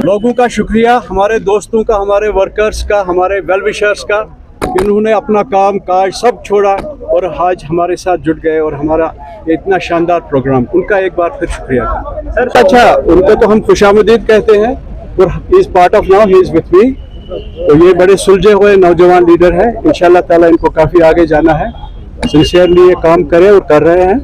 लोगों का शुक्रिया, हमारे दोस्तों का, हमारे वर्कर्स का, हमारे वेल विशर्स का, इन्होंने अपना काम काज सब छोड़ा और आज हमारे साथ जुट गए और हमारा इतना शानदार प्रोग्राम, उनका एक बार फिर शुक्रिया सर। अच्छा, उनको तो हम खुशामदीद कहते हैं और he is part of now, he is with me. तो ये बड़े सुलझे हुए नौजवान लीडर हैं, इंशाल्लाह ताला इनको काफ़ी आगे जाना है। सिंसियरली ये काम करें और कर रहे हैं।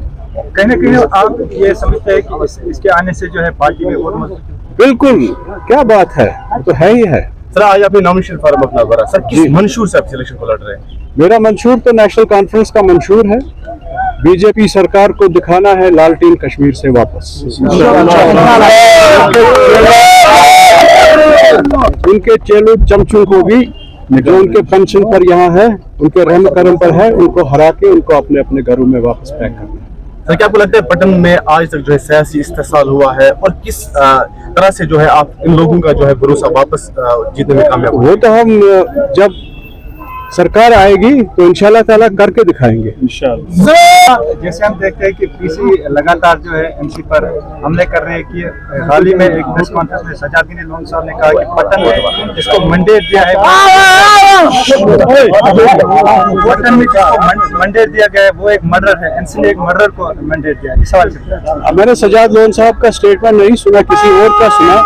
कहीं ना कहीं आप ये समझते हैं कि इसके आने से जो है पार्टी में और मजबूत? बिल्कुल, क्या बात है, तो है ही है। सर आज आपने नॉमिनेशन फॉर्म अपना भरा, सर किस मंशूर से आप सिलेक्शन को लड़ रहे हैं? मेरा मंशूर तो नेशनल कॉन्फ्रेंस का मंशूर है, बीजेपी सरकार को दिखाना है लालटीन कश्मीर से वापस। उनके चेलों चमचों को भी जो उनके पेंशन पर यहाँ है, उनके रहम करम पर है, उनको हरा के उनको अपने अपने घरों में वापस पैक करना है। सर क्या आपको लगता है पटन में आज तक जो है सियासी इस्तेसाल हुआ है और किस तरह से जो है आप इन लोगों का जो है भरोसा वापस जीतने में कामयाब हुए? वो तो हम जब सरकार आएगी तो इंशाल्लाह ताला करके दिखाएंगे इंशाल्लाह। जैसे हम देखते हैं कि पीसी लगातार जो है एमसी पर हमले कर रहे हैं कि हाल ही में एक प्रेस कॉन्फ्रेंस में सजादीन लोन साहब ने कहा कि पटन जिसको मंडेट दिया है, पटन में जिसको मंडेट दिया गया है वो एक मर्डर है, एमसी ने एक मर्डर को मंडेट दिया। इस सवाल से मैंने सजाद लोन साहब का स्टेटमेंट नहीं सुना, किसी और का सुना।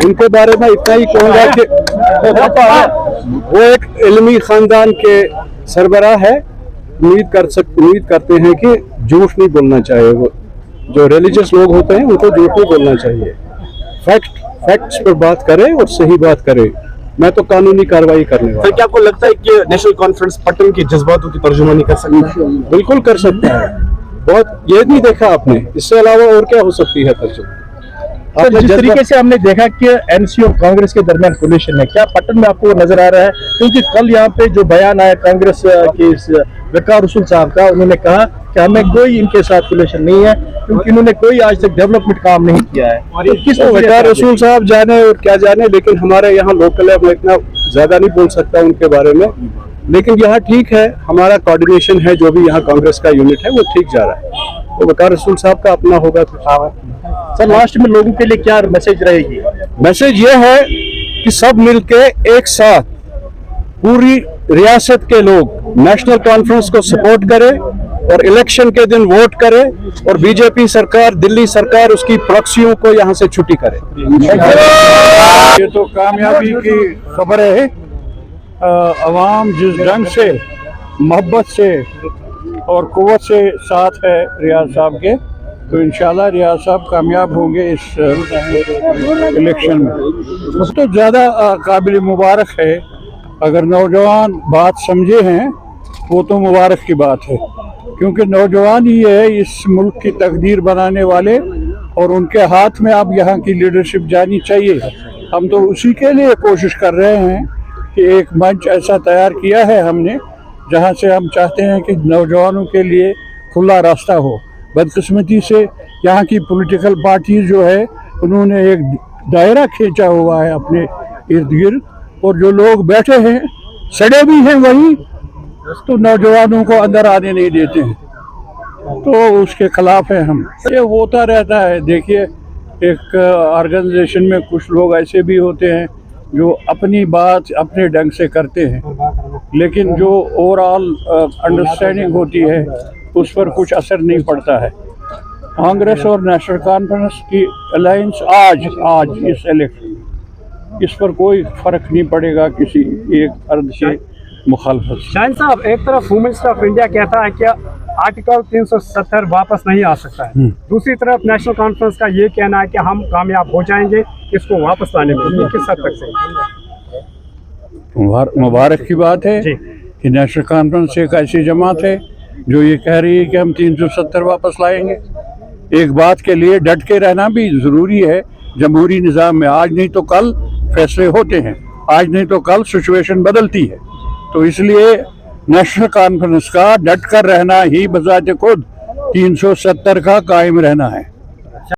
उनके बारे में इतना ही कहूँगा कि वो एक इल्मी खानदान के सरबराह है। उम्मीद करते हैं कि झूठ नहीं बोलना चाहिए। वो जो रिलीजियस लोग होते हैं उनको झूठ नहीं बोलना चाहिए। फैक्ट्स पर बात करें और सही बात करें। मैं तो कानूनी कार्रवाई करने वाला। सर क्या आपको लगता है कि नेशनल कॉन्फ्रेंस पटन के जज्बातों की तर्जुमानी कर सकती है? बिल्कुल कर सकता है। बहुत ये नहीं देखा आपने, इससे अलावा और क्या हो सकती है तर्जुमा? तो जिस तरीके से हमने देखा कि एनसी और कांग्रेस के दरमियान कोलिशन है, क्या पटन में आपको नजर आ रहा है? क्योंकि कल यहाँ पे जो बयान आया कांग्रेस के वकार रसूल साहब का, उन्होंने कहा कि हमें कोई इनके साथ कोलिशन नहीं है क्योंकि इन्होंने कोई आज तक डेवलपमेंट काम नहीं किया है। तो किस वकार रसूल साहब जाने और क्या जाने, लेकिन हमारे यहाँ लोकल है, मैं इतना ज्यादा नहीं बोल सकता उनके बारे में। लेकिन यहाँ ठीक है, हमारा कोऑर्डिनेशन है, जो भी यहाँ कांग्रेस का यूनिट है वो ठीक जा रहा है। तो वकार रसूल साहब का अपना होगा तो। सर लास्ट में लोगों के लिए क्या मैसेज रहेगी? मैसेज ये है कि सब मिलके एक साथ पूरी रियासत के लोग नेशनल कॉन्फ्रेंस को सपोर्ट करें और इलेक्शन के दिन वोट करें और बीजेपी सरकार, दिल्ली सरकार उसकी प्रॉक्सियों को यहाँ से छुट्टी करे। ये तो कामयाबी की खबर है। अवाम जिस ढंग से, मोहब्बत से और कुव्वत से साथ है रियाज साहब के, तो इंशाल्लाह रियाज साहब कामयाब होंगे इस इलेक्शन में। तो ज़्यादा काबिल मुबारक है। अगर नौजवान बात समझे हैं वो तो मुबारक की बात है, क्योंकि नौजवान ही है इस मुल्क की तकदीर बनाने वाले और उनके हाथ में अब यहाँ की लीडरशिप जानी चाहिए। हम तो उसी के लिए कोशिश कर रहे हैं कि एक मंच ऐसा तैयार किया है हमने, जहाँ से हम चाहते हैं कि नौजवानों के लिए खुला रास्ता हो। बदकिस्मती से यहाँ की पॉलिटिकल पार्टी जो है उन्होंने एक दायरा खींचा हुआ है अपने इर्द गिर्द, और जो लोग बैठे हैं सड़े भी हैं वही, तो नौजवानों को अंदर आने नहीं देते हैं, तो उसके खिलाफ है हम। ये होता रहता है। देखिए, एक ऑर्गेनाइजेशन में कुछ लोग ऐसे भी होते हैं जो अपनी बात अपने ढंग से करते हैं, लेकिन जो ओवरऑल अंडरस्टैंडिंग होती है उस पर कुछ असर नहीं पड़ता है। कांग्रेस और नेशनल कॉन्फ्रेंस की अलायंस आज इस इलेक्शन, इस पर कोई फर्क नहीं पड़ेगा किसी एक अर्द से मुखालफत। शाहीन साहब, एक तरफ वुमेन ऑफ इंडिया कहता है कि आर्टिकल 370 वापस नहीं आ सकता है, दूसरी तरफ नेशनल कॉन्फ्रेंस का ये कहना है कि हम कामयाब हो जाएंगे इसको वापस लाने में। ये किस हद तक सही? मुबारक की बात है कि नेशनल कॉन्फ्रेंस एक ऐसी जमात है जो ये कह रही है कि हम 370 वापस लाएंगे। एक बात के लिए डट के रहना भी ज़रूरी है जमहूरी निज़ाम में। आज नहीं तो कल फैसले होते हैं, आज नहीं तो कल सिचुएशन बदलती है। तो इसलिए नेशनल कॉन्फ्रेंस का डट कर रहना ही बजाते खुद 370 का कायम रहना है।